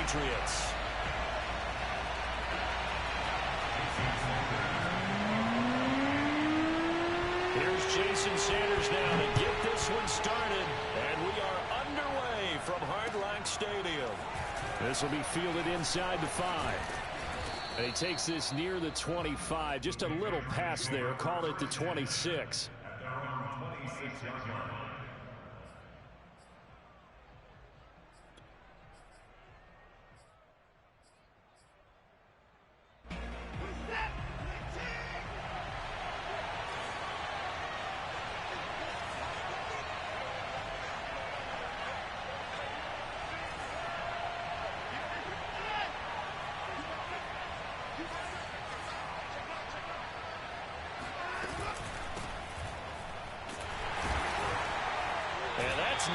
Patriots. Here's Jason Sanders now to get this one started. And we are underway from Hard Rock Stadium. This will be fielded inside the 5. And he takes this near the 25. Just a little pass there. Call it the 26.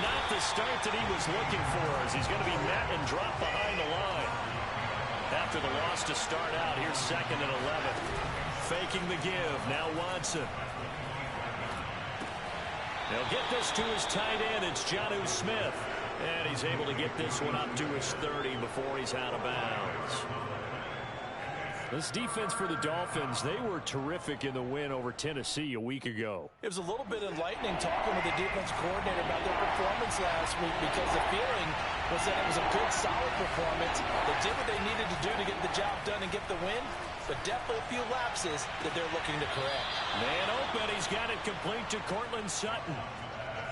Not the start that he was looking for, as he's going to be met and dropped behind the line. After the loss to start out, here's 2nd and 11. Faking the give, now Watson. They'll get this to his tight end, it's Jonnu Smith. And he's able to get this one up to his 30 before he's out of bounds. This defense for the Dolphins, they were terrific in the win over Tennessee a week ago. It was a little bit enlightening talking with the defense coordinator about their performance last week, because the feeling was that it was a good, solid performance. They did what they needed to do to get the job done and get the win, but definitely a few lapses that they're looking to correct. Man open, he's got it complete to Courtland Sutton.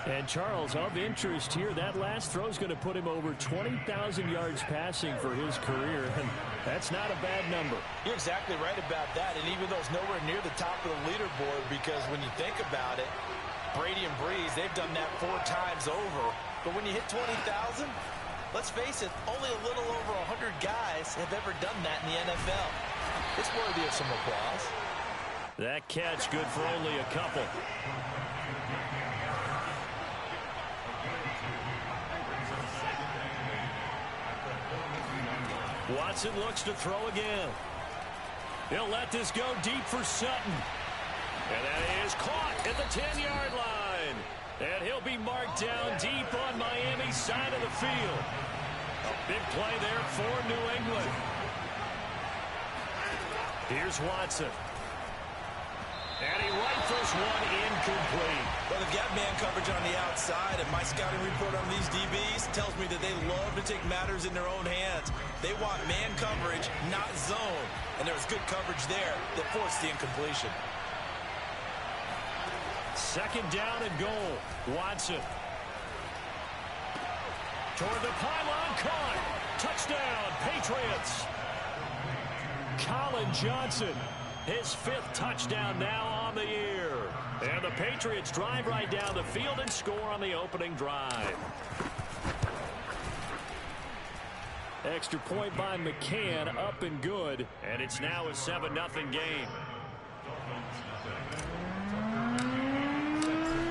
And Charles, of interest here, that last throw is going to put him over 20,000 yards passing for his career, and that's not a bad number. You're exactly right about that, and even though it's nowhere near the top of the leaderboard, because when you think about it, Brady and Breeze, they've done that 4 times over. But when you hit 20,000, let's face it, only a little over 100 guys have ever done that in the NFL. It's worthy of some applause. That catch good for only a couple. Watson looks to throw again. He'll let this go deep for Sutton. And that is caught at the 10-yard line. And he'll be marked down deep on Miami's side of the field. A big play there for New England. Here's Watson. And he rifles one incomplete. Well, they've got man coverage on the outside, and my scouting report on these DBs tells me that they love to take matters in their own hands. They want man coverage, not zone. And there was good coverage there that forced the incompletion. 2nd down and goal. Watson. Toward the pylon, caught. Touchdown, Patriots. Colin Johnson. His 5th touchdown now on the year. And the Patriots drive right down the field and score on the opening drive. Extra point by McCann, up and good. And it's now a 7-0 game.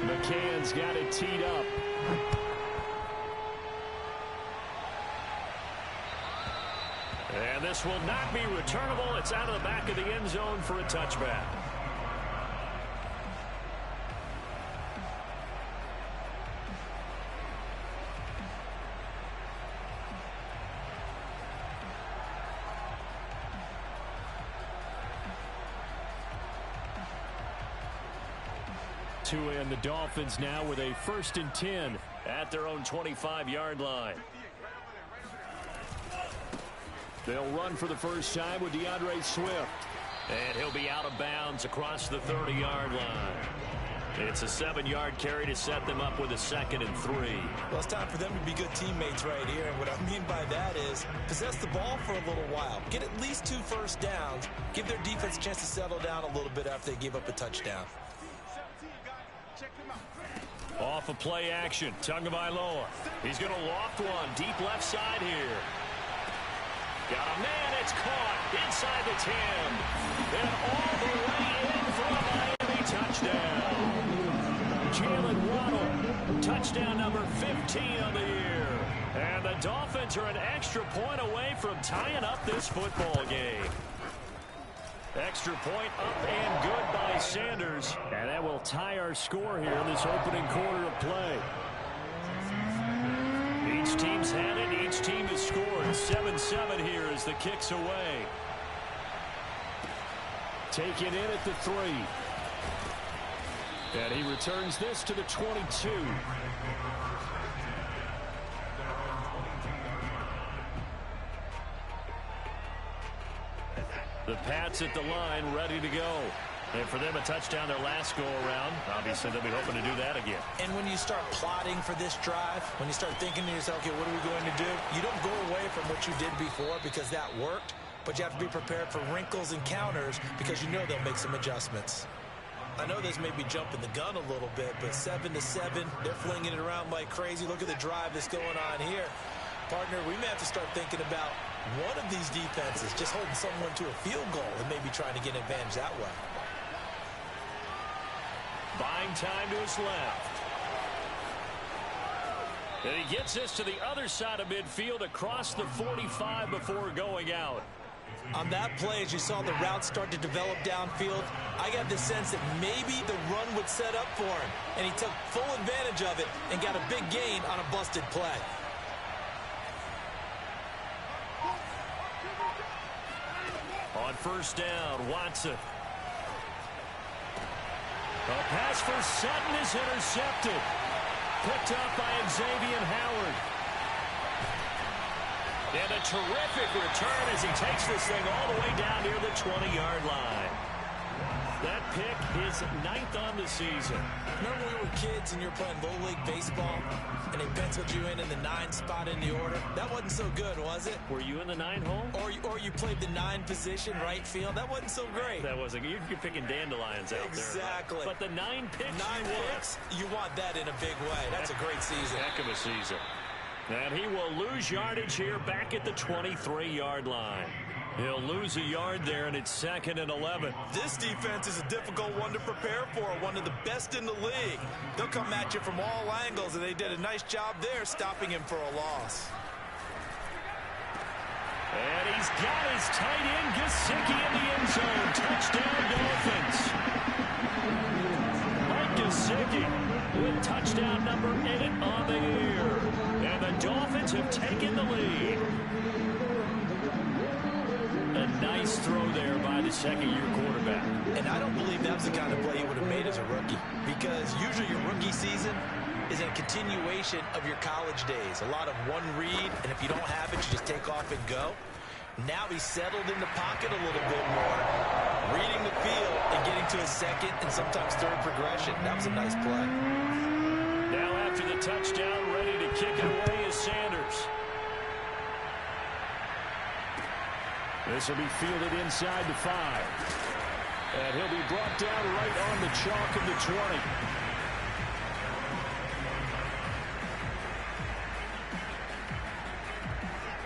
McCann's got it teed up. And this will not be returnable. It's out of the back of the end zone for a touchback. And the Dolphins now with a 1st and 10 at their own 25-yard line. They'll run for the first time with DeAndre Swift. And he'll be out of bounds across the 30-yard line. It's a 7-yard carry to set them up with a 2nd and 3. Well, it's time for them to be good teammates right here. And what I mean by that is possess the ball for a little while. Get at least 2 first downs. Give their defense a chance to settle down a little bit after they give up a touchdown. Off of play action, Tagovailoa. He's going to loft one deep left side here. Got a man, it's caught inside the 10. And all the way in for a Miami touchdown. Jalen Waddle, touchdown number 15 on the year. And the Dolphins are an extra point away from tying up this football game. Extra point up and good by Sanders. And that will tie our score here in this opening quarter of play. Each team's had it. Each team has scored. 7-7 here as the kick's away. Take it in at the 3. And he returns this to the 22. The Pats at the line, ready to go. And for them, a touchdown their last go-around. Obviously, they'll be hoping to do that again. And when you start plotting for this drive, when you start thinking to yourself, okay, what are we going to do? You don't go away from what you did before because that worked, but you have to be prepared for wrinkles and counters because you know they'll make some adjustments. I know this may be jumping the gun a little bit, but 7-7, they're flinging it around like crazy. Look at the drive that's going on here. Partner, we may have to start thinking about one of these defenses just holding someone to a field goal and maybe trying to get an advantage that way. Buying time to his left. And he gets this to the other side of midfield across the 45 before going out. On that play, as you saw the route start to develop downfield, I got the sense that maybe the run would set up for him. And he took full advantage of it and got a big gain on a busted play. On first down, Watson. A pass for Sutton is intercepted. Picked up by Xavier Howard. And a terrific return as he takes this thing all the way down near the 20-yard line. That pick is 9th on the season. Remember when we were kids and you were playing Little League Baseball and they penciled you in the 9 spot in the order? That wasn't so good, was it? Were you in the 9 hole? Or you played the 9 position, right field? That wasn't so great. That wasn't. You're picking dandelions out there. Exactly. But the 9 picks. 9 picks, you want that in a big way. That's a great season. Heck of a season. And he will lose yardage here back at the 23-yard line. He'll lose a yard there, and it's 2nd and 11. This defense is a difficult one to prepare for, one of the best in the league. They'll come at you from all angles, and they did a nice job there stopping him for a loss. And he's got his tight end, Gesicki, in the end zone. Touchdown, Dolphins. Mike Gesicki with touchdown number 8 on the year. And the Dolphins have taken the lead. A nice throw there by the second-year quarterback. And I don't believe that was the kind of play he would have made as a rookie, because usually your rookie season is a continuation of your college days. A lot of one read, and if you don't have it, you just take off and go. Now he's settled in the pocket a little bit more, reading the field and getting to his second and sometimes third progression. That was a nice play. Now after the touchdown, ready to kick it away is Sanders. This will be fielded inside the 5. And he'll be brought down right on the chalk of the 20.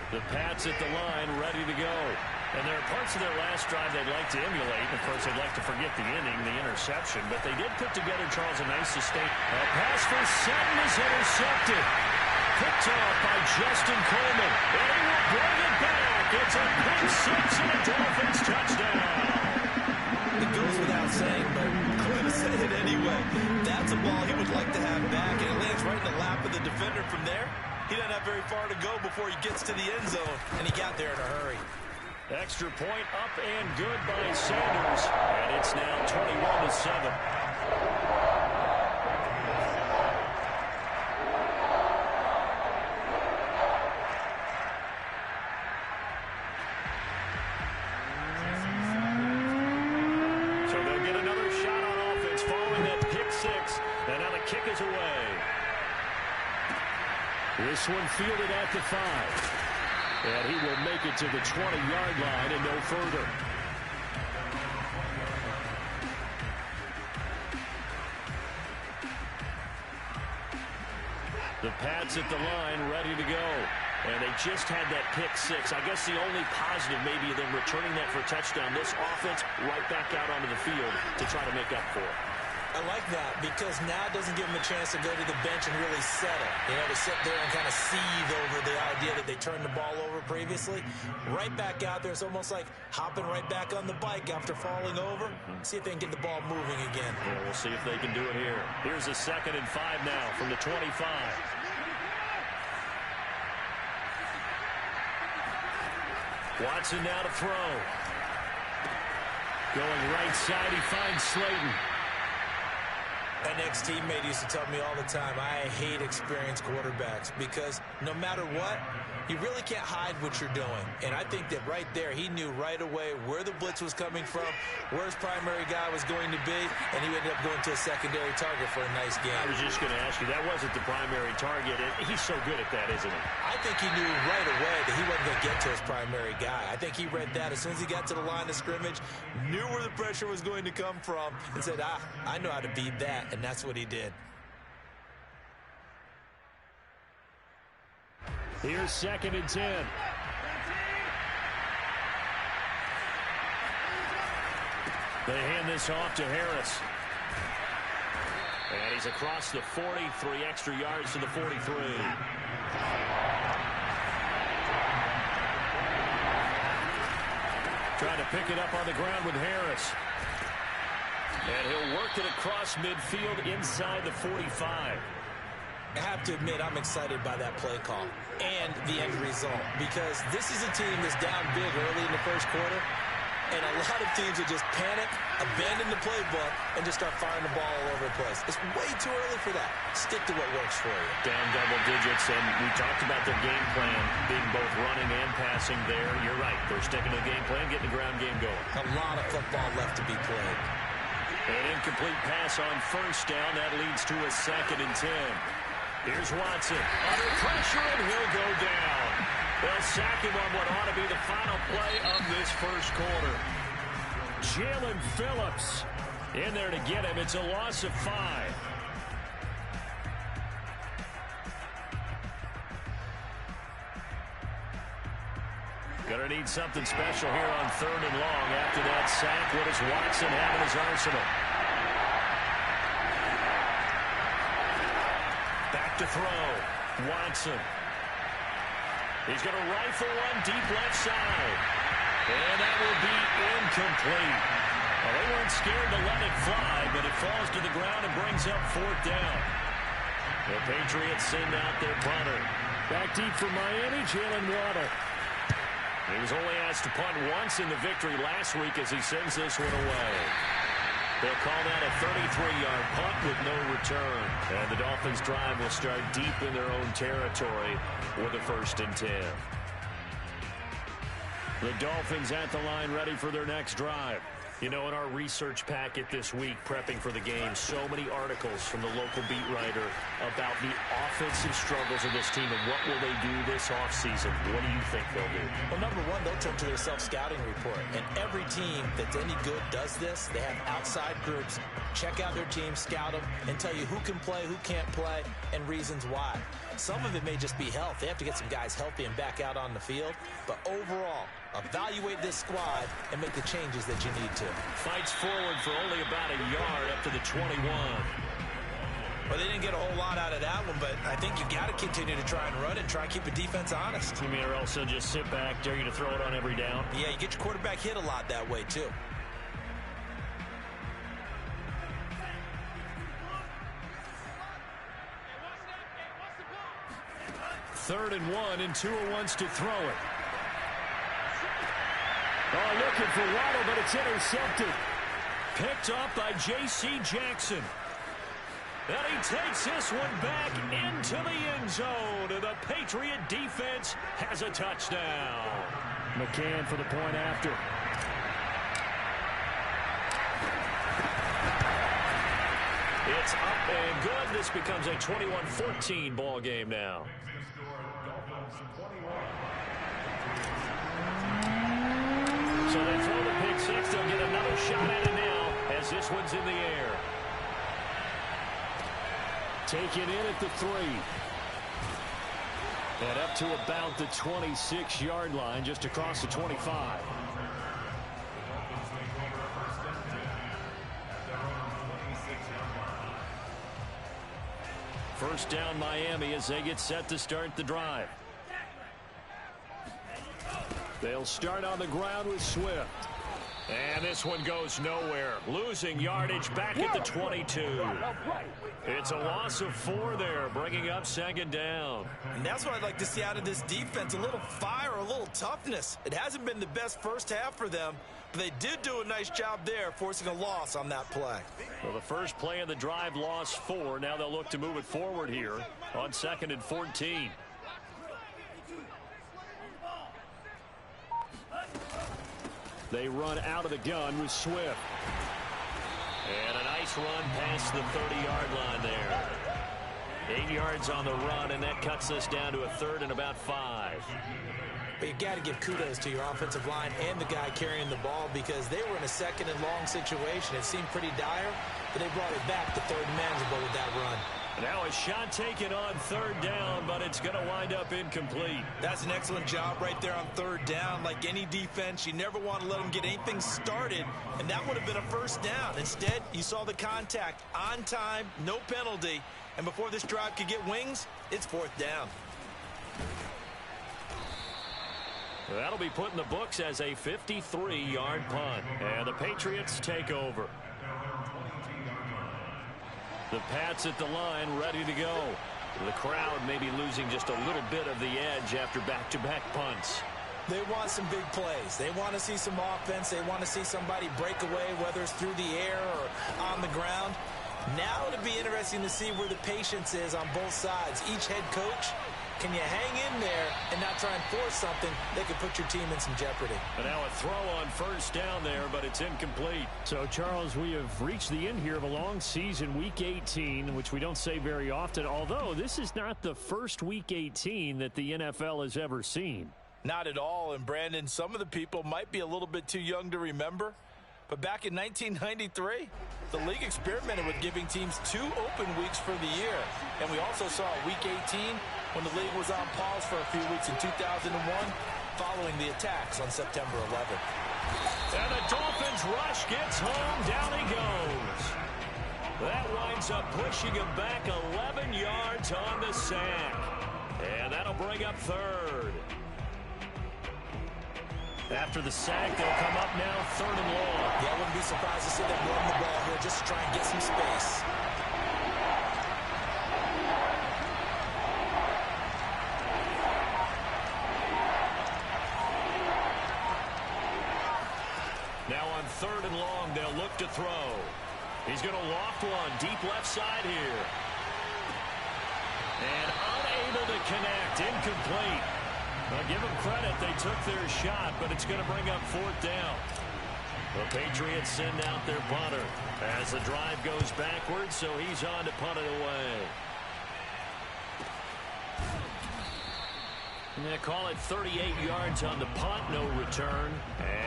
The Pats at the line, ready to go. And there are parts of their last drive they'd like to emulate. Of course, they'd like to forget the inning, the interception. But they did put together, Charles, a nice sustain. A pass for Sutton is intercepted. Picked off by Justin Coleman. And he will bring it back. It's a pick 6 and a Dolphins touchdown. It goes without saying, but I'm going to say it anyway. That's a ball he would like to have back, and it lands right in the lap of the defender from there. He doesn't have very far to go before he gets to the end zone, and he got there in a hurry. Extra point up and good by Sanders, and it's now 21-7. So they'll get another shot on offense following that pick 6, and now the kick is away. This one fielded at the 5. And he will make it to the 20-yard line and no further. The Pats at the line, ready to go. And they just had that pick 6. I guess the only positive maybe of them returning that for a touchdown. This offense right back out onto the field to try to make up for it. I like that because now it doesn't give them a chance to go to the bench and really settle. You know, to sit there and kind of seethe over the idea that they turned the ball over previously. Right back out there. It's almost like hopping right back on the bike after falling over. See if they can get the ball moving again. Yeah, we'll see if they can do it here. Here's a 2nd and 5 now from the 25. Watson now to throw. Going right side, he finds Slayton. An ex-teammate used to tell me all the time, I hate experienced quarterbacks because no matter what, you really can't hide what you're doing. And I think that right there, he knew right away where the blitz was coming from, where his primary guy was going to be, and he ended up going to a secondary target for a nice game. I was just going to ask you, that wasn't the primary target. He's so good at that, isn't he? I think he knew right away that he wasn't going to get to his primary guy. I think he read that as soon as he got to the line of scrimmage, knew where the pressure was going to come from, and said, I know how to beat that, and that's what he did. Here's 2nd and 10. They hand this off to Harris. And he's across the 40, 3 extra yards to the 43. Trying to pick it up on the ground with Harris. And he'll work it across midfield inside the 45. I have to admit, I'm excited by that play call and the end result because this is a team that's down big early in the first quarter, and a lot of teams will just panic, abandon the playbook, and just start firing the ball all over the place. It's way too early for that. Stick to what works for you. Down double digits, and we talked about their game plan being both running and passing there. You're right. They're sticking to the game plan, getting the ground game going. A lot of football left to be played. An incomplete pass on first down. That leads to a 2nd and 10. Here's Watson under pressure, and he'll go down. They'll sack him on what ought to be the final play of this first quarter. Jalen Phillips in there to get him. It's a loss of 5. Gonna need something special here on 3rd and long. After that sack, what does Watson have in his arsenal? Back to throw. Watson. He's going to rifle one deep left side. And that will be incomplete. Well, they weren't scared to let it fly, but it falls to the ground and brings up 4th down. The Patriots send out their punter. Back deep for Miami, Jalen Waddle. He was only asked to punt once in the victory last week as he sends this one away. They'll call that a 33-yard punt with no return. And the Dolphins' drive will start deep in their own territory with a 1st and 10. The Dolphins at the line ready for their next drive. You know, in our research packet this week, prepping for the game, so many articles from the local beat writer about the offensive struggles of this team and what will they do this offseason. What do you think they'll do? Well, number one, they'll turn to their self-scouting report. And every team that's any good does this. They have outside groups. Check out their team, scout them, and tell you who can play, who can't play, and reasons why. Some of it may just be health. They have to get some guys healthy and back out on the field. But overall, evaluate this squad and make the changes that you need to. Fights forward for only about a yard up to the 21. Well, they didn't get a whole lot out of that one, but I think you got to continue to try and run and try and keep the defense honest. You mean or else they'll just sit back, dare you to throw it on every down? Yeah, you get your quarterback hit a lot that way, too. Third and 1, and Tua wants to throw it. Oh, looking for Waddle, but it's intercepted. Picked up by J.C. Jackson. And he takes this one back into the end zone. And the Patriot defense has a touchdown. McCann for the point after. It's up and good. This becomes a 21-14 ball game now. So they throw the pick six. They'll get another shot at it now as this one's in the air. Take it in at the 3. And up to about the 26-yard line, just across the 25. First down Miami as they get set to start the drive. They'll start on the ground with Swift. And this one goes nowhere. Losing yardage back at the 22. It's a loss of 4 there, bringing up second down. And that's what I'd like to see out of this defense, a little fire, a little toughness. It hasn't been the best first half for them, but they did do a nice job there, forcing a loss on that play. Well, the first play of the drive lost 4. Now they'll look to move it forward here on 2nd and 14. They run out of the gun with Swift. And a nice run past the 30-yard line there. 8 yards on the run, and that cuts us down to a 3rd and about 5. But you got to give kudos to your offensive line and the guy carrying the ball, because they were in a 2nd and long situation. It seemed pretty dire, but they brought it back to 3rd and manageable with that run. Now a shot taken on 3rd down, but it's going to wind up incomplete. That's an excellent job right there on 3rd down. Like any defense, you never want to let them get anything started, and that would have been a 1st down. Instead, you saw the contact on time, no penalty, and before this drive could get wings, it's 4th down. That'll be put in the books as a 53-yard punt, and the Patriots take over. The Pats at the line, ready to go. The crowd may be losing just a little bit of the edge after back-to-back punts. They want some big plays. They want to see some offense. They want to see somebody break away, whether it's through the air or on the ground. Now it'll be interesting to see where the patience is on both sides. Each head coach, can you hang in there and not try and force something that could put your team in some jeopardy? And now a throw on 1st down there, but it's incomplete. So, Charles, we have reached the end here of a long season, Week 18, which we don't say very often, although this is not the first Week 18 that the NFL has ever seen. Not at all. And, Brandon, some of the people might be a little bit too young to remember, but back in 1993, the league experimented with giving teams 2 open weeks for the year. And we also saw Week 18 when the league was on pause for a few weeks in 2001 following the attacks on September 11th. And the Dolphins rush gets home. Down he goes. That winds up pushing him back 11 yards on the sack. And that'll bring up 3rd. After the sack, they'll come up now 3rd and long. Yeah, I wouldn't be surprised to see them run the ball here just to try and get some space. Now on 3rd and long, they'll look to throw. He's going to loft one deep left side here. And unable to connect, incomplete. Well, give them credit, they took their shot, but it's going to bring up 4th down. The Patriots send out their punter as the drive goes backwards, so he's on to punt it away. And they call it 38 yards on the punt, no return,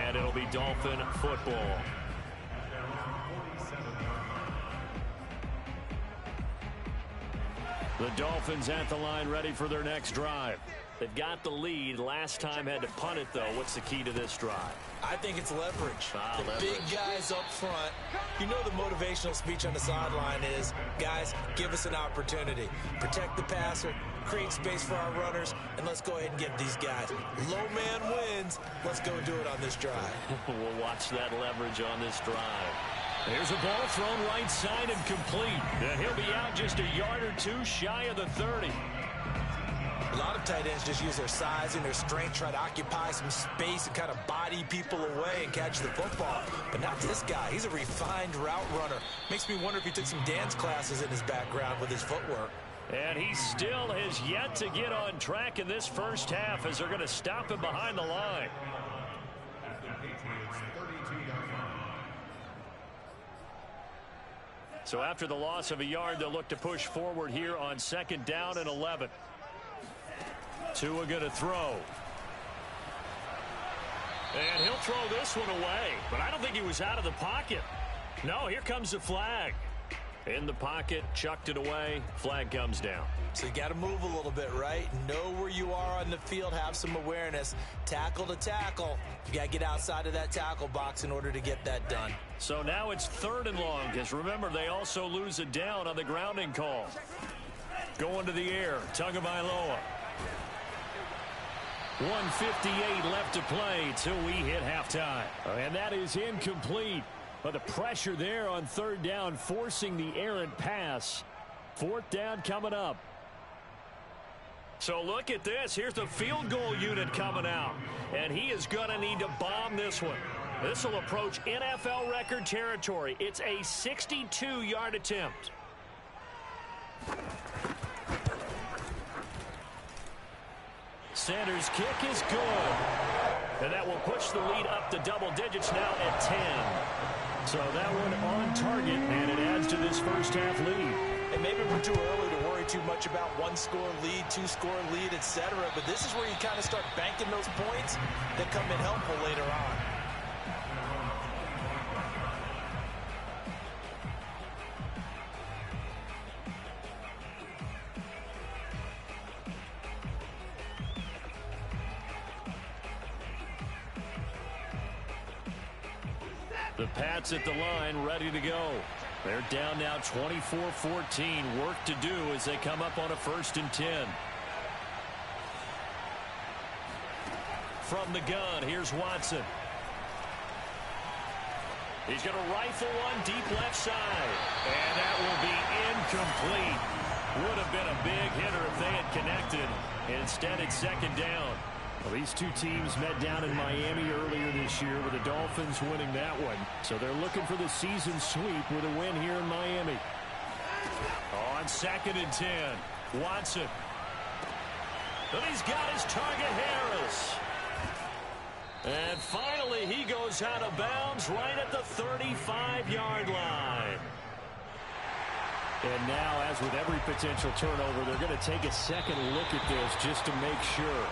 and it'll be Dolphin football. The Dolphins at the line, ready for their next drive. They've got the lead. Last time had to punt it, though. What's the key to this drive? I think it's leverage. Leverage. Big guys up front. You know the motivational speech on the sideline is, guys, give us an opportunity. Protect the passer, create space for our runners, and let's go ahead and get these guys. Low man wins. Let's go do it on this drive. We'll watch that leverage on this drive. There's a ball thrown right side and complete. And he'll be out just a yard or 2 shy of the 30. A lot of tight ends just use their size and their strength, try to occupy some space and kind of body people away and catch the football. But not this guy. He's a refined route runner. Makes me wonder if he took some dance classes in his background with his footwork. And he still has yet to get on track in this first half as they're going to stop him behind the line. So after the loss of a yard, they'll look to push forward here on 2nd down and 11. Tua going to throw. And he'll throw this one away. But I don't think he was out of the pocket. No, here comes the flag. In the pocket, chucked it away. Flag comes down. So you got to move a little bit, right? Know where you are on the field. Have some awareness. Tackle to tackle. You got to get outside of that tackle box in order to get that done. So now it's 3rd and long, because remember, they also lose it down on the grounding call. Going to the air, Tagovailoa. 1:58 left to play till we hit halftime. And that is incomplete. But the pressure there on third down, forcing the errant pass. Fourth down coming up. So look at this. Here's the field goal unit coming out. And he is going to need to bomb this one. This will approach NFL record territory. It's a 62-yard attempt. Sanders' kick is good. And that will push the lead up to double digits now at 10. So that one on target, and it adds to this first half lead. And maybe we're too early to worry too much about one-score lead, two-score lead, etc. But this is where you kind of start banking those points that come in helpful later on. The Pats at the line, ready to go. They're down now 24-14. Work to do as they come up on a 1st and 10. From the gun, here's Watson. He's going to rifle one deep left side. And that will be incomplete. Would have been a big hitter if they had connected. Instead, it's 2nd down. Well, these two teams met down in Miami earlier this year with the Dolphins winning that one. So they're looking for the season sweep with a win here in Miami. On 2nd and 10, Watson. And he's got his target, Harris. And finally, he goes out of bounds right at the 35-yard line. And now, as with every potential turnover, they're going to take a second look at this just to make sure.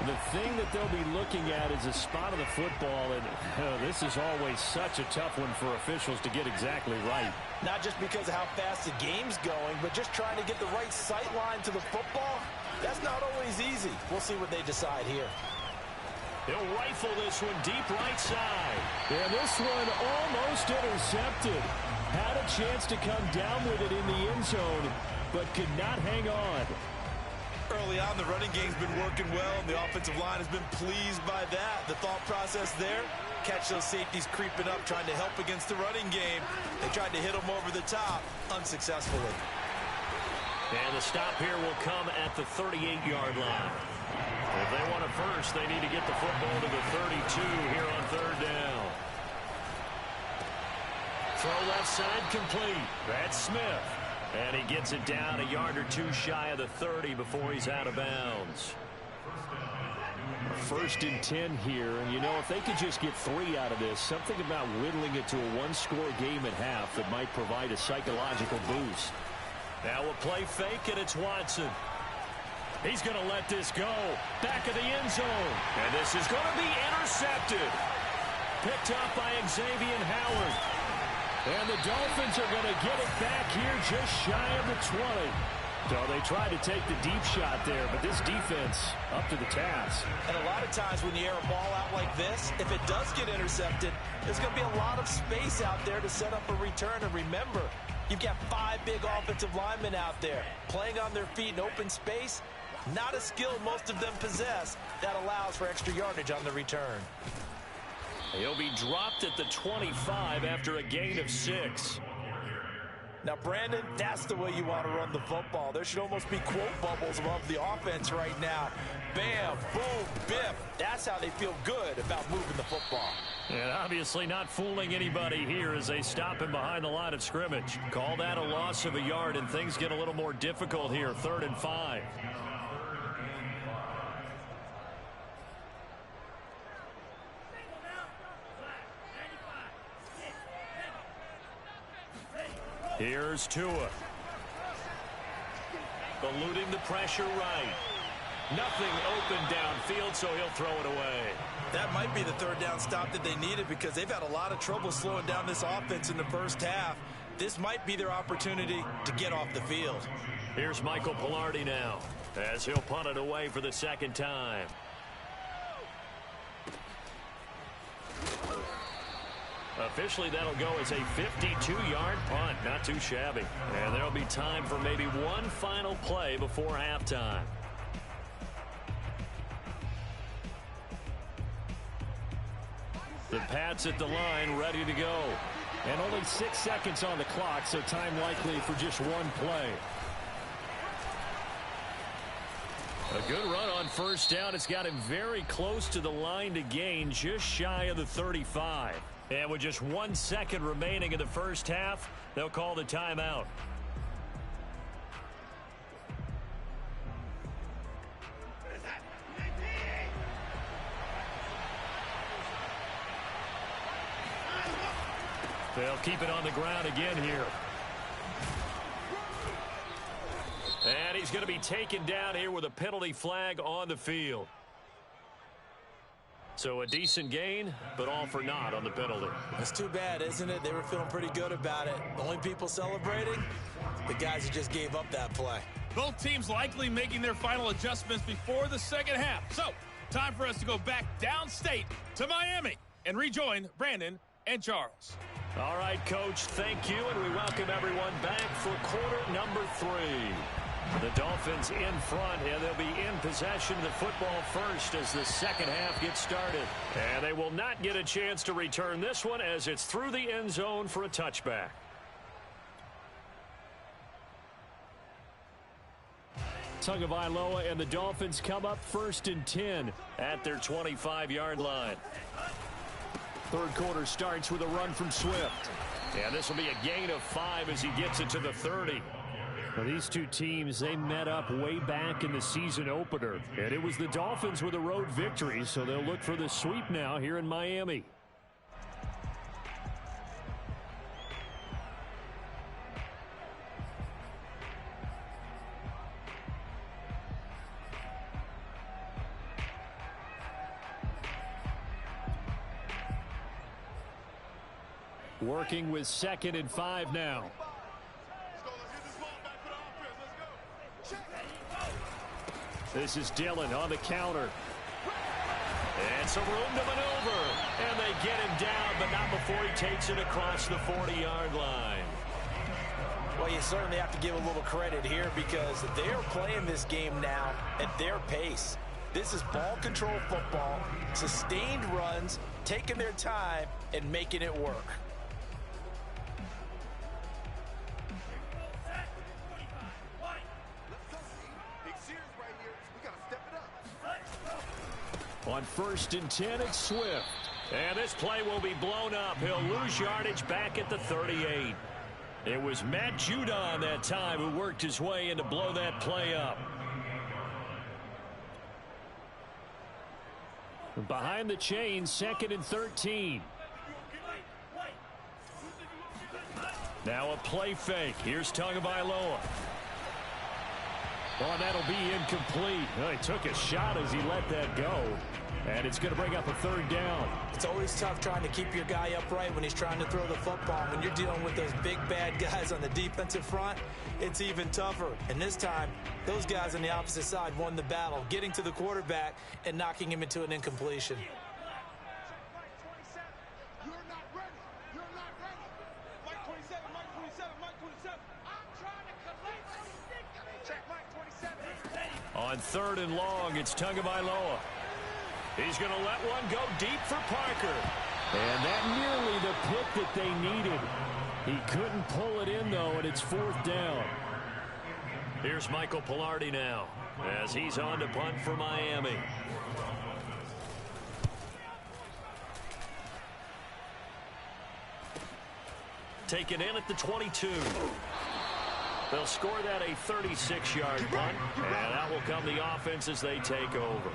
The thing that they'll be looking at is a spot of the football, and this is always such a tough one for officials to get exactly right. Not just because of how fast the game's going, but just trying to get the right sight line to the football. That's not always easy. We'll see what they decide here. He'll rifle this one deep right side. And this one almost intercepted. Had a chance to come down with it in the end zone, but could not hang on. Early on, the running game's been working well, and the offensive line has been pleased by that. The thought process there, catch those safeties creeping up, trying to help against the running game. They tried to hit them over the top, unsuccessfully. And the stop here will come at the 38-yard line. If they want a first, they need to get the football to the 32 here on 3rd down. Throw left side complete. That's Smith. And he gets it down a yard or two shy of the 30 before he's out of bounds. 1st and 10 here, and you know, if they could just get 3 out of this, something about whittling it to a one-score game at half that might provide a psychological boost. Now a play fake, and it's Watson. He's going to let this go. Back of the end zone. And this is going to be intercepted. Picked up by Xavier Howard. And the Dolphins are going to get it back here just shy of the 20. So they tried to take the deep shot there, but this defense up to the task. And a lot of times when you air a ball out like this, if it does get intercepted, there's going to be a lot of space out there to set up a return. And remember, you've got 5 big offensive linemen out there playing on their feet in open space. Not a skill most of them possess that allows for extra yardage on the return. He'll be dropped at the 25 after a gain of 6. Now, Brandon, that's the way you want to run the football. There should almost be quote bubbles above the offense right now. Bam, boom, biff. That's how they feel good about moving the football. And obviously not fooling anybody here as they stop him behind the line of scrimmage. Call that a loss of a yard, and things get a little more difficult here, 3rd and 5. Here's Tua. Eluding the pressure right. Nothing open downfield, so he'll throw it away. That might be the 3rd down stop that they needed because they've had a lot of trouble slowing down this offense in the first half. This might be their opportunity to get off the field. Here's Michael Palardy now as he'll punt it away for the 2nd time. Officially, that'll go as a 52-yard punt. Not too shabby. And there'll be time for maybe one final play before halftime. The Pats at the line, ready to go. And only 6 seconds on the clock, so time likely for just one play. A good run on first down. It's got him very close to the line to gain, just shy of the 35. And with just 1 second remaining in the first half, they'll call the timeout. They'll keep it on the ground again here. And he's going to be taken down here with a penalty flag on the field. So a decent gain, but all for naught on the penalty. That's too bad, isn't it? They were feeling pretty good about it. The only people celebrating, the guys who just gave up that play. Both teams likely making their final adjustments before the second half. So, time for us to go back downstate to Miami and rejoin Brandon and Charles. All right, Coach, thank you, and we welcome everyone back for quarter number 3. The Dolphins in front, and they'll be in possession of the football first as the second half gets started. And they will not get a chance to return this one as it's through the end zone for a touchback. Tagovailoa and the Dolphins come up 1st and 10 at their 25-yard line. Third quarter starts with a run from Swift. And this will be a gain of 5 as he gets it to the 30. Well, these two teams, they met up way back in the season opener. And it was the Dolphins with a road victory, so they'll look for the sweep now here in Miami. Working with 2nd and 5 now. This is Dillon on the counter. And some room to maneuver. And they get him down, but not before he takes it across the 40-yard line. Well, you certainly have to give a little credit here because they're playing this game now at their pace. This is ball control football, sustained runs, taking their time, and making it work. On 1st and 10, it's Swift. And this play will be blown up. He'll lose yardage back at the 38. It was Matt Judon that time who worked his way in to blow that play up. Behind the chain, 2nd and 13. Now a play fake. Here's Tagovailoa. Oh, that'll be incomplete. Well, he took a shot as he let that go. And it's going to bring up a 3rd down. It's always tough trying to keep your guy upright when he's trying to throw the football. When you're dealing with those big, bad guys on the defensive front, it's even tougher. And this time, those guys on the opposite side won the battle, getting to the quarterback and knocking him into an incompletion. On 3rd and long, it's Tagovailoa. He's going to let one go deep for Parker. And that nearly the pick that they needed. He couldn't pull it in, though, and it's 4th down. Here's Michael Palardy now as he's on to punt for Miami. Taken in at the 22. They'll score that a 36-yard punt, and that will come the offense as they take over.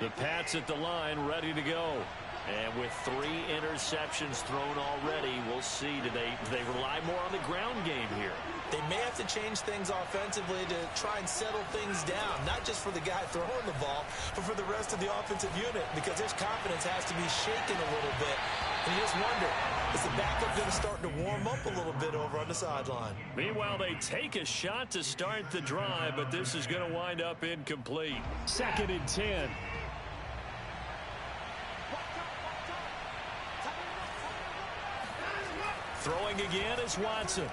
The Pats at the line, ready to go. And with 3 interceptions thrown already, we'll see. Do they rely more on the ground game here? They may have to change things offensively to try and settle things down, not just for the guy throwing the ball, but for the rest of the offensive unit, because his confidence has to be shaken a little bit. And you just wonder, Is the backup going to start to warm up a little bit over on the sideline? Meanwhile, they take a shot to start the drive, but this is going to wind up incomplete. 2nd and 10. Throwing again is Watson.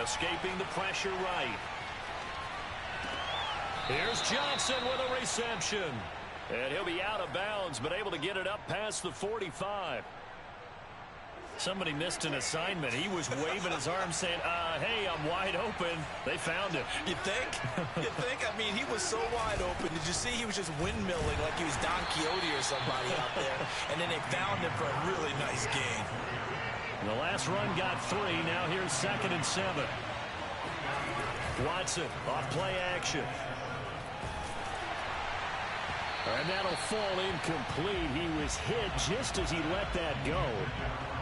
Escaping the pressure right. Here's Johnson with a reception. And he'll be out of bounds, but able to get it up past the 45. Somebody missed an assignment. He was waving his arm saying, hey, I'm wide open. They found him. You think? You think? I mean, he was so wide open. Did you see he was just windmilling like he was Don Quixote or somebody out there? And then they found him for a really nice gain. The last run got 3. Now here's 2nd and 7. Watson off play action. And that'll fall incomplete. He was hit just as he let that go.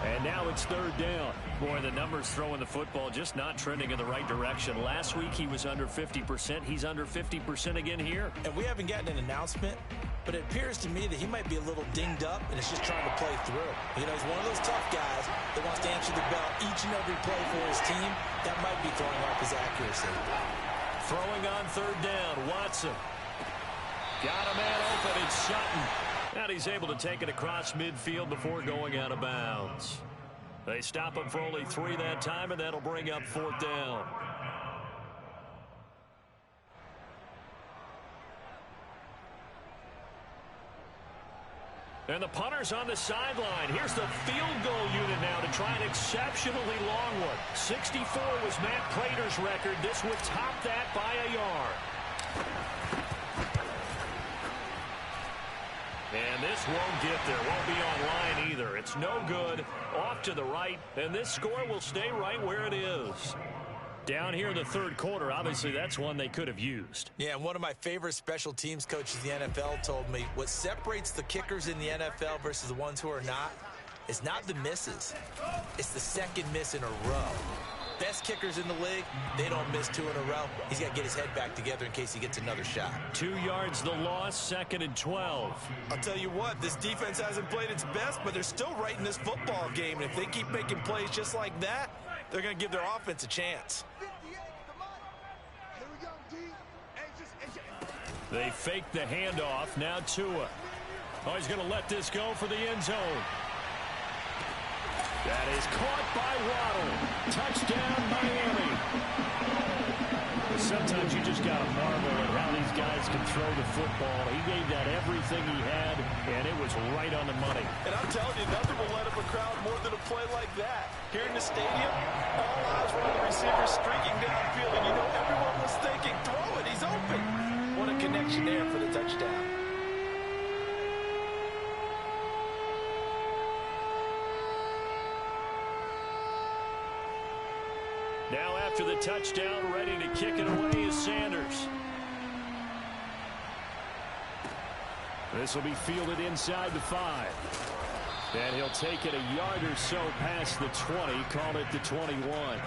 And now it's 3rd down. Boy, the numbers throwing the football just not trending in the right direction. Last week he was under 50%. He's under 50% again here. And we haven't gotten an announcement, but it appears to me that he might be a little dinged up and is just trying to play through. You know, he's one of those tough guys that wants to answer the bell each and every play for his team. That might be throwing off his accuracy. Throwing on 3rd down, Watson. Got a man open, it's Sutton. And he's able to take it across midfield before going out of bounds. They stop him for only 3 that time, and that'll bring up 4th down. And the punter's on the sideline. Here's the field goal unit now to try an exceptionally long one. 64 was Matt Prater's record. This would top that by a yard. And this won't get there. Won't be online either. It's no good. Off to the right. And this score will stay right where it is. Down here in the 3rd quarter, obviously that's one they could have used. Yeah, and one of my favorite special teams coaches in the NFL told me what separates the kickers in the NFL versus the ones who are not is not the misses. It's the 2nd miss in a row. Best kickers in the league, they don't miss 2 in a row. He's got to get his head back together in case he gets another shot. 2 yards the loss, 2nd and 12. I'll tell you what, this defense hasn't played its best, but they're still right in this football game. And if they keep making plays just like that, they're going to give their offense a chance. They fake the handoff. Now Tua. Oh, he's going to let this go for the end zone. That is caught by Waddle. Touchdown, Miami. Sometimes you just got to marvel at how these guys can throw the football. He gave that everything he had, and it was right on the money. And I'm telling you, nothing will light up a crowd more than a play like that. Here in the stadium, all eyes were on the receiver streaking downfield, and you know everyone was thinking, throw it, he's open. What a connection there for the touchdown. Now after the touchdown, ready to kick it away is Sanders. This will be fielded inside the 5. And he'll take it a yard or so past the 20, call it the 21.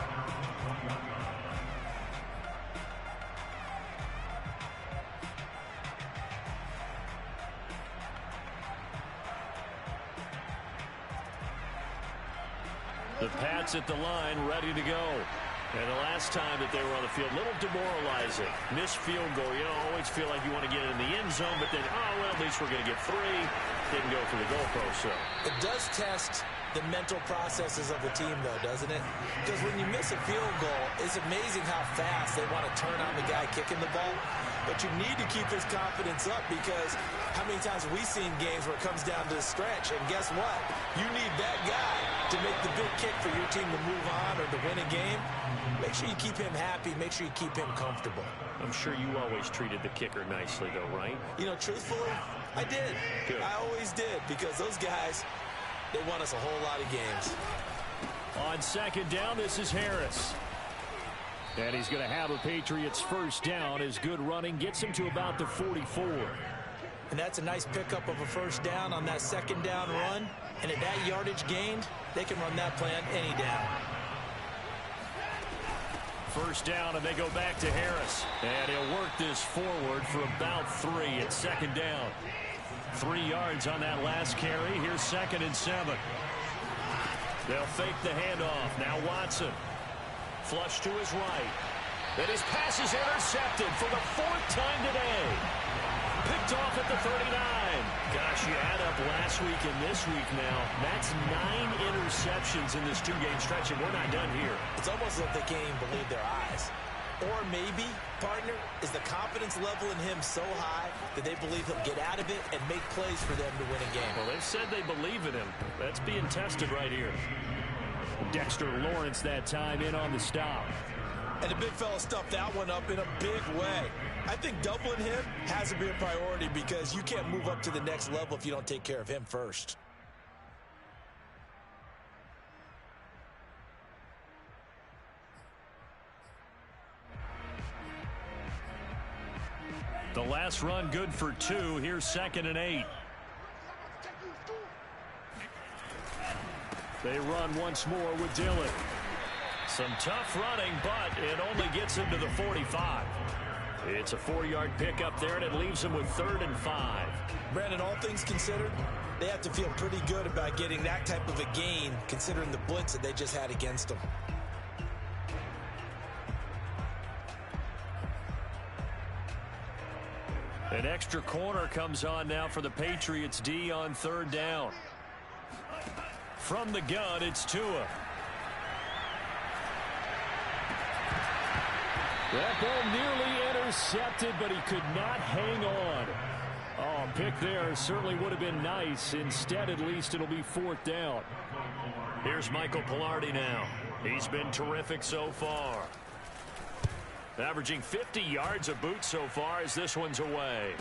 The Pats at the line, ready to go. And the last time that they were on the field, a little demoralizing. Missed field goal. You know, always feel like you want to get in the end zone, but then, oh, well, at least we're going to get 3. Didn't go for the goalpost, so. It does test the mental processes of the team, though, doesn't it? Because when you miss a field goal, it's amazing how fast they want to turn on the guy kicking the ball. But you need to keep his confidence up because how many times have we seen games where it comes down to the stretch? And guess what? You need that guy to make the big kick for your team to move on or to win a game. Make sure you keep him happy. Make sure you keep him comfortable. I'm sure you always treated the kicker nicely, though, right? You know, truthfully, I did. Good. I always did because those guys, they won us a whole lot of games. On 2nd down, this is Harris. And he's going to have a Patriots first down. His good running gets him to about the 44. And that's a nice pickup of a first down on that 2nd down run. And at that yardage gained, they can run that play on any down. First down, and they go back to Harris. And he'll work this forward for about 3 at 2nd down. 3 yards on that last carry. Here's 2nd and 7. They'll fake the handoff. Now Watson. Flush to his right. And his pass is intercepted for the 4th time today. Picked off at the 39. Gosh, you add up last week and this week now. That's 9 interceptions in this 2-game stretch, and we're not done here. It's almost like they can't even believe their eyes. Or maybe, partner, is the confidence level in him so high that they believe he'll get out of it and make plays for them to win a game. Well, they've said they believe in him. That's being tested right here. Dexter Lawrence that time in on the stop. And the big fella stuffed that one up in a big way. I think doubling him has to be a priority because you can't move up to the next level if you don't take care of him first. The last run good for 2. Here's 2nd and 8. They run once more with Dillon. Some tough running, but it only gets him to the 45. It's a 4-yard pickup there, and it leaves him with 3rd and 5. Brandon, all things considered, they have to feel pretty good about getting that type of a gain considering the blitz that they just had against them. An extra corner comes on now for the Patriots D on 3rd down. From the gun, it's Tua. That ball nearly intercepted, but he could not hang on. Oh, pick there certainly would have been nice. Instead, at least, it'll be 4th down. Here's Michael Palardy now. He's been terrific so far. Averaging 50 yards a boot so far as this one's away.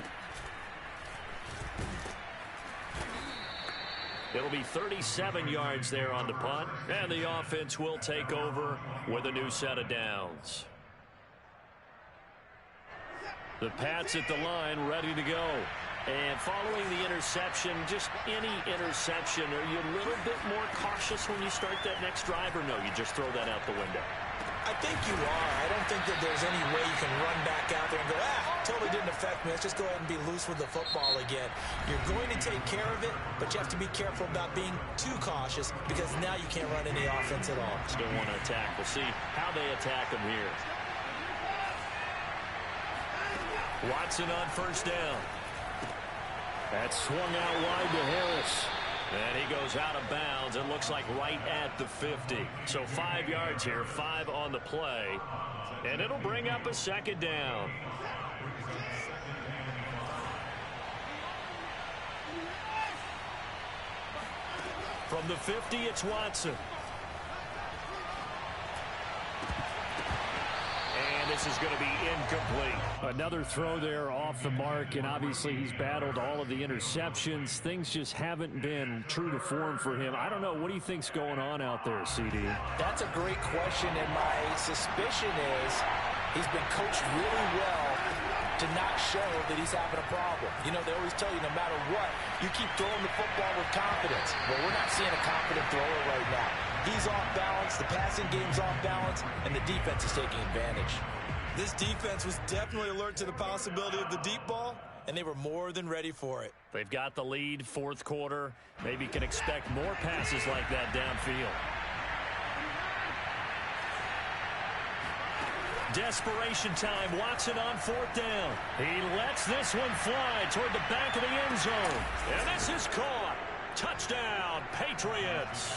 It'll be 37 yards there on the punt, and the offense will take over with a new set of downs. The Pats at the line, ready to go. And following the interception, just any interception, are you a little bit more cautious when you start that next drive, or no, you just throw that out the window? I think you are. I don't think that there's any way you can run back out there and go, totally didn't affect me. Let's just go ahead and be loose with the football again. You're going to take care of it, but you have to be careful about being too cautious because now you can't run any offense at all. Still want to attack. We'll see how they attack them here. Watson on 1st down. That swung out wide to Harris. And he goes out of bounds. It looks like right at the 50. So 5 yards here, 5 on the play. And it'll bring up a 2nd down. From the 50, it's Watson. This is going to be incomplete. Another throw there off the mark, and obviously he's battled all of the interceptions. Things just haven't been true to form for him. I don't know. What do you think's going on out there, CD? That's a great question, and my suspicion is he's been coached really well to not show that he's having a problem. You know, they always tell you no matter what, you keep throwing the football with confidence. Well, we're not seeing a confident thrower right now. He's off balance, the passing game's off balance, and the defense is taking advantage. This defense was definitely alert to the possibility of the deep ball, and they were more than ready for it. They've got the lead, 4th quarter. Maybe can expect more passes like that downfield. Desperation time. Watson on 4th down. He lets this one fly toward the back of the end zone. And this is caught. Touchdown, Patriots.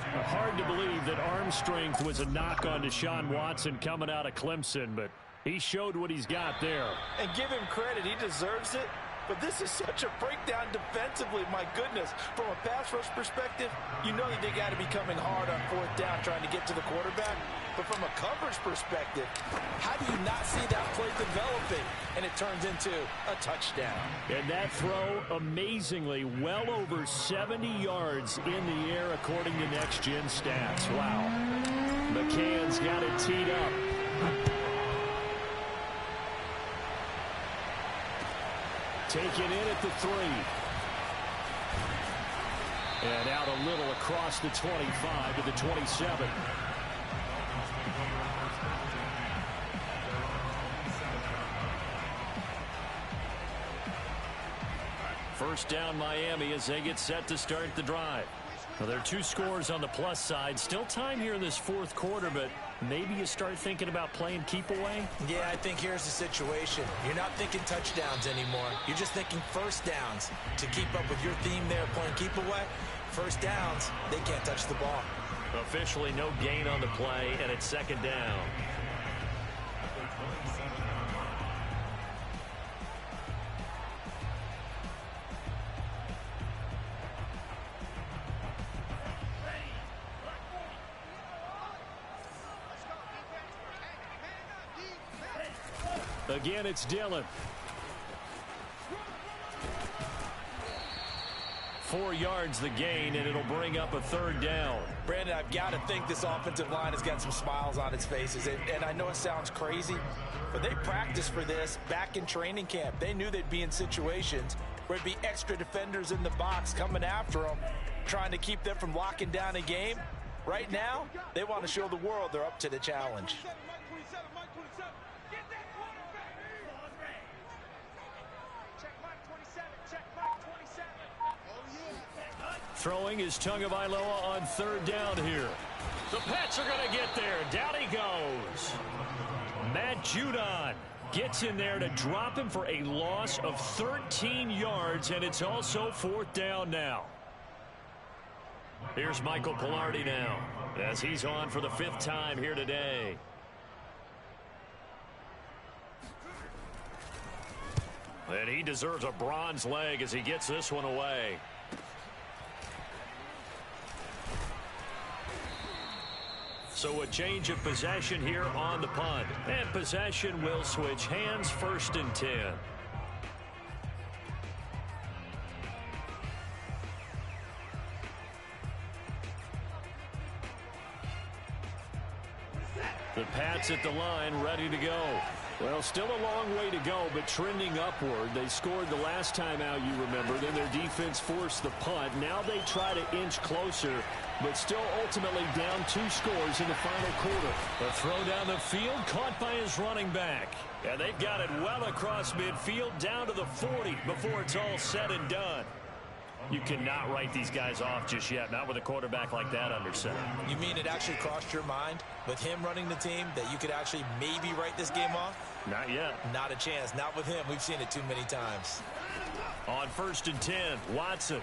Hard to believe that arm strength was a knock on Deshaun Watson coming out of Clemson, but he showed what he's got there. And give him credit, he deserves it. But this is such a breakdown defensively, my goodness. From a pass rush perspective, you know that they got to be coming hard on 4th down trying to get to the quarterback. But from a coverage perspective, how do you not see that play developing? And it turns into a touchdown. And that throw, amazingly, well over 70 yards in the air according to Next Gen Stats. Wow. McCann's got it teed up. Taken in at the 3. And out a little across the 25 to the 27. First down Miami as they get set to start the drive. Well, there are 2 scores on the plus side. Still time here in this fourth quarter, but maybe you start thinking about playing keep away? Yeah, I think here's the situation. You're not thinking touchdowns anymore. You're just thinking first downs. To keep up with your theme there, playing keep away, first downs, they can't touch the ball. Officially no gain on the play, and it's second down. Again, it's Dillon. 4 yards the gain, and it'll bring up a third down. Brandon, I've got to think this offensive line has got some smiles on its faces. And I know it sounds crazy, but they practiced for this back in training camp. They knew they'd be in situations where there'd be extra defenders in the box coming after them, trying to keep them from locking down a game. Right now, they want to show the world they're up to the challenge. Throwing is Tagovailoa on third down here. The Pats are going to get there. Down he goes. Matt Judon gets in there to drop him for a loss of 13 yards, and it's also fourth down now. Here's Michael Palardy now as he's on for the 5th time here today. And he deserves a bronze leg as he gets this one away. So a change of possession here on the punt. And possession will switch hands, 1st and 10. The Pats at the line, ready to go. Well, still a long way to go, but trending upward. They scored the last time out, you remember. Then their defense forced the punt. Now they try to inch closer, but still ultimately down 2 scores in the final quarter. The throw down the field, caught by his running back. And they've got it well across midfield, down to the 40 before it's all said and done. You cannot write these guys off just yet, not with a quarterback like that under center. You mean it actually crossed your mind with him running the team that you could actually maybe write this game off? Not yet. Not a chance. Not with him. We've seen it too many times. On 1st and 10, Watson.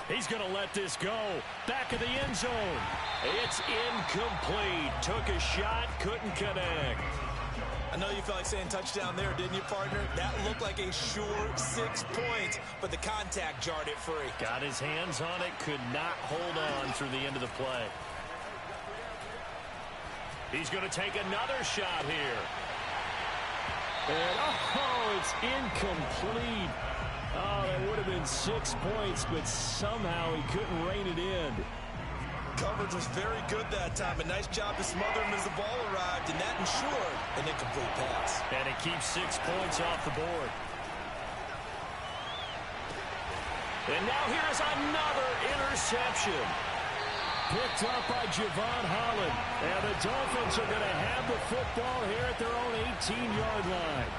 He's going to let this go. Back of the end zone. It's incomplete. Took a shot, couldn't connect. I know you felt like saying touchdown there, didn't you, partner? That looked like a sure 6 points, but the contact jarred it free. Got his hands on it, could not hold on through the end of the play. He's going to take another shot here. And, oh, it's incomplete. Oh, that would have been 6 points, but somehow he couldn't rein it in. Coverage was very good that time. A nice job to smother him as the ball arrived, and that ensured an incomplete pass. And it keeps 6 points off the board. And now here's another interception. Picked up by Javon Holland. And the Dolphins are going to have the football here at their own 18-yard line.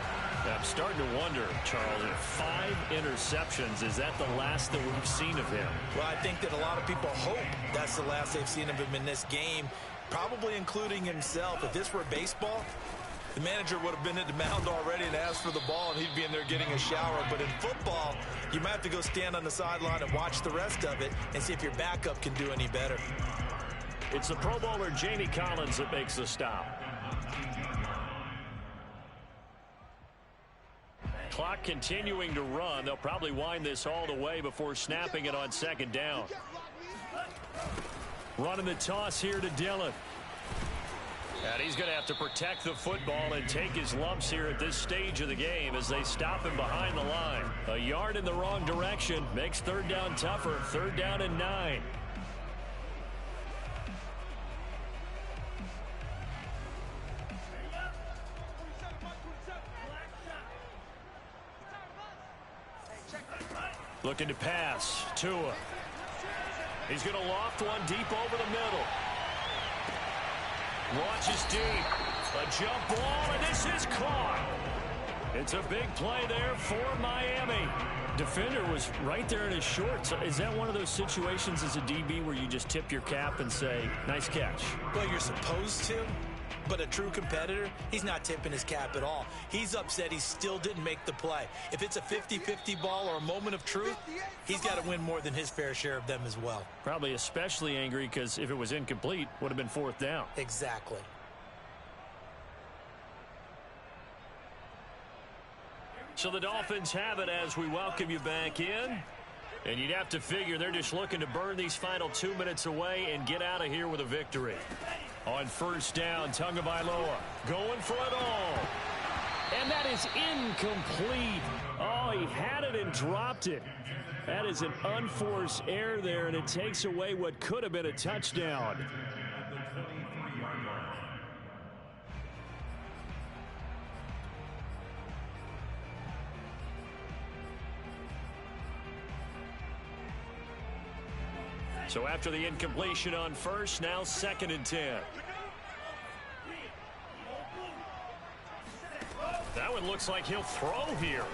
I'm starting to wonder, Charles, if 5 interceptions, is that the last that we've seen of him? Well, I think that a lot of people hope that's the last they've seen of him in this game, probably including himself. If this were baseball, the manager would have been at the mound already and asked for the ball, and he'd be in there getting a shower. But in football, you might have to go stand on the sideline and watch the rest of it and see if your backup can do any better. It's the Pro Bowler Jamie Collins that makes the stop. Clock continuing to run. They'll probably wind this all the way before snapping it on 2nd down. Running the toss here to Dillon. And he's going to have to protect the football and take his lumps here at this stage of the game as they stop him behind the line. A yard in the wrong direction makes 3rd down tougher. 3rd down and 9. Looking to pass. Tua. He's going to loft one deep over the middle. Launches deep. A jump ball, and this is caught. It's a big play there for Miami. Defender was right there in his shorts. Is that one of those situations as a DB where you just tip your cap and say, nice catch? Well, you're supposed to, but a true competitor, he's not tipping his cap at all. He's upset he still didn't make the play. If it's a 50-50 ball or a moment of truth, he's got to win more than his fair share of them as well. Probably especially angry because if it was incomplete, would have been fourth down. Exactly. So the Dolphins have it as we welcome you back in. And you'd have to figure they're just looking to burn these final 2 minutes away and get out of here with a victory. On first down, Tagovailoa going for it all. And that is incomplete. Oh, he had it and dropped it. That is an unforced error there, and it takes away what could have been a touchdown. So after the incompletion on first, now 2nd and 10. That one looks like he'll throw here.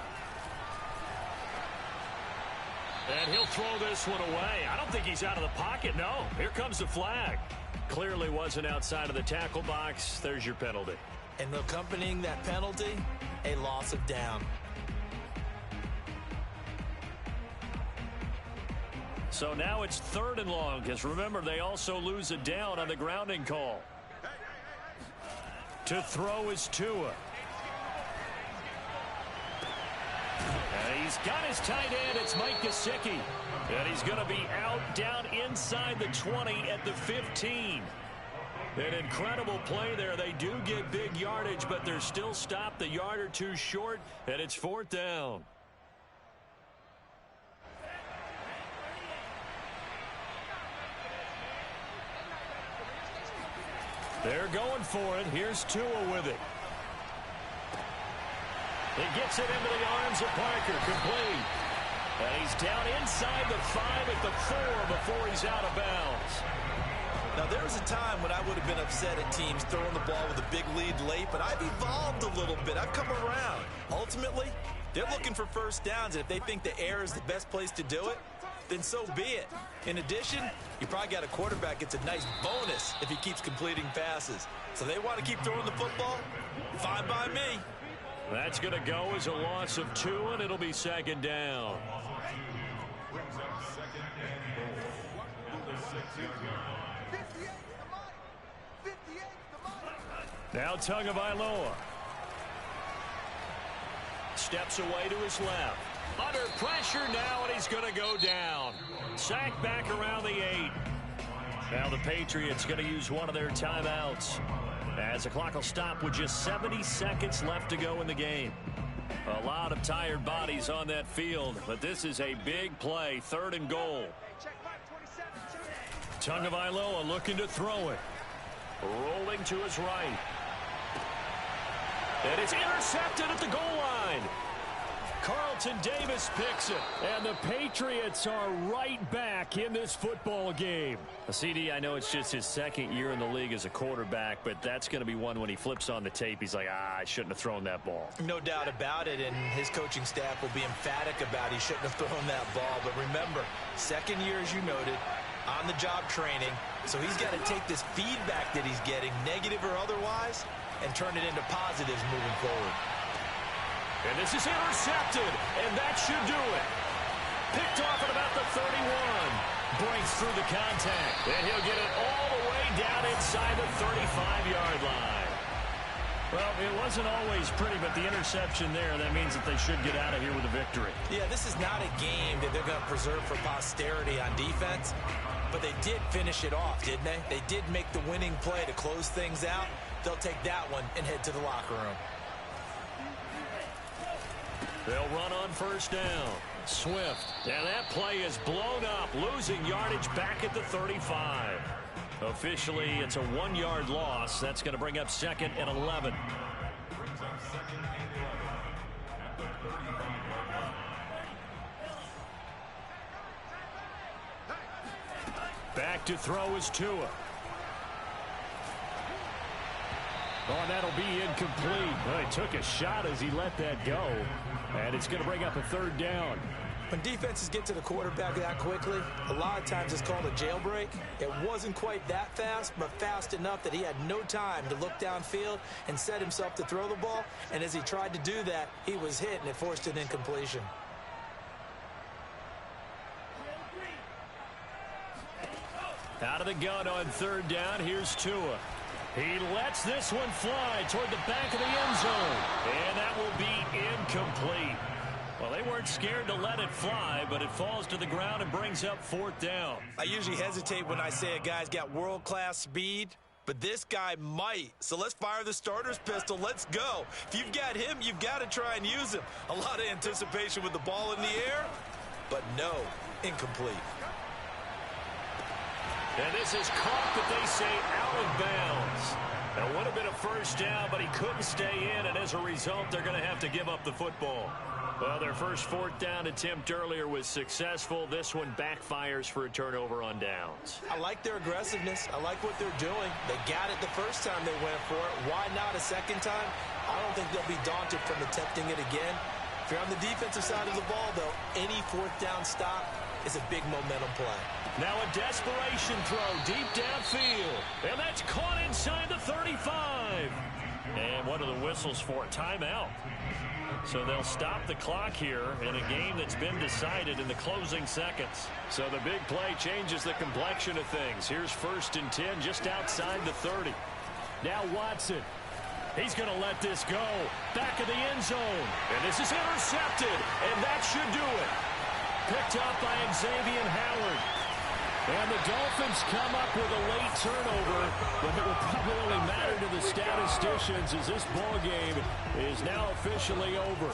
And he'll throw this one away. I don't think he's out of the pocket. No, here comes the flag. Clearly wasn't outside of the tackle box. There's your penalty. And accompanying that penalty, a loss of down. So now it's 3rd and long, because remember, they also lose a down on the grounding call. To throw is Tua. And he's got his tight end. It's Mike Gesicki. And he's going to be out down inside the 20 at the 15. An incredible play there. They do get big yardage, but they're still stopped a yard or two short, and it's 4th down. They're going for it. Here's Tua with it. He gets it into the arms of Parker. Complete. And he's down inside the 5 at the 4 before he's out of bounds. Now, there was a time when I would have been upset at teams throwing the ball with a big lead late, but I've evolved a little bit. I've come around. Ultimately, they're looking for first downs, and if they think the air is the best place to do it, then so be it. In addition, you probably got a quarterback gets a nice bonus if he keeps completing passes. So they want to keep throwing the football? Fine by me. That's going to go as a loss of 2, and it'll be 2nd down. Now Tagovailoa. Steps away to his left. Under pressure now, and he's going to go down. Sacked back around the 8. Now the Patriots going to use one of their timeouts, as the clock will stop with just 70 seconds left to go in the game. A lot of tired bodies on that field, but this is a big play. 3rd and goal. Tagovailoa looking to throw it. Rolling to his right. And it's intercepted at the goal line. Carlton Davis picks it, and the Patriots are right back in this football game. CD, I know it's just his 2nd year in the league as a quarterback, but that's going to be one when he flips on the tape, he's like, I shouldn't have thrown that ball. No doubt about it, and his coaching staff will be emphatic about he shouldn't have thrown that ball. But remember, 2nd year, as you noted, on-the-job training, so he's got to take this feedback that he's getting, negative or otherwise, and turn it into positives moving forward. And this is intercepted, and that should do it. Picked off at about the 31. Breaks through the contact, and he'll get it all the way down inside the 35-yard line. Well, it wasn't always pretty, but the interception there, that means that they should get out of here with a victory. Yeah, this is not a game that they're going to preserve for posterity on defense, but they did finish it off, didn't they? They did make the winning play to close things out. They'll take that one and head to the locker room. They'll run on first down. Swift. And that play is blown up, losing yardage back at the 35. Officially, it's a 1-yard loss. That's going to bring up 2nd and 11. Back to throw is Tua. Oh, and that'll be incomplete. Well, he took a shot as he let that go, and it's going to bring up a third down. When defenses get to the quarterback that quickly, a lot of times it's called a jailbreak. It wasn't quite that fast, but fast enough that he had no time to look downfield and set himself to throw the ball. And as he tried to do that, he was hit, and it forced an incompletion. Out of the gun on third down, here's Tua. He lets this one fly toward the back of the end zone, and that will be incomplete. Well, they weren't scared to let it fly, but it falls to the ground and brings up fourth down. I usually hesitate when I say a guy's got world-class speed, but this guy might. So let's fire the starter's pistol. Let's go. If you've got him, you've got to try and use him. A lot of anticipation with the ball in the air, but no, incomplete. And this is caught, but they say out of bounds. That would have been a first down, but he couldn't stay in, and as a result, they're going to have to give up the football. Well, their first fourth down attempt earlier was successful. This one backfires for a turnover on downs. I like their aggressiveness. I like what they're doing. They got it the first time they went for it. Why not a second time? I don't think they'll be daunted from attempting it again. If you're on the defensive side of the ball, though, any fourth down stop is a big momentum play. Now a desperation throw deep downfield. And that's caught inside the 35. And one of the whistles for a timeout. So they'll stop the clock here in a game that's been decided in the closing seconds. So the big play changes the complexion of things. Here's 1st and 10 just outside the 30. Now Watson. He's going to let this go. Back of the end zone. And this is intercepted. And that should do it. Picked up by Xavier Howard. And the Dolphins come up with a late turnover, but it will probably only matter to the statisticians as this ball game is now officially over.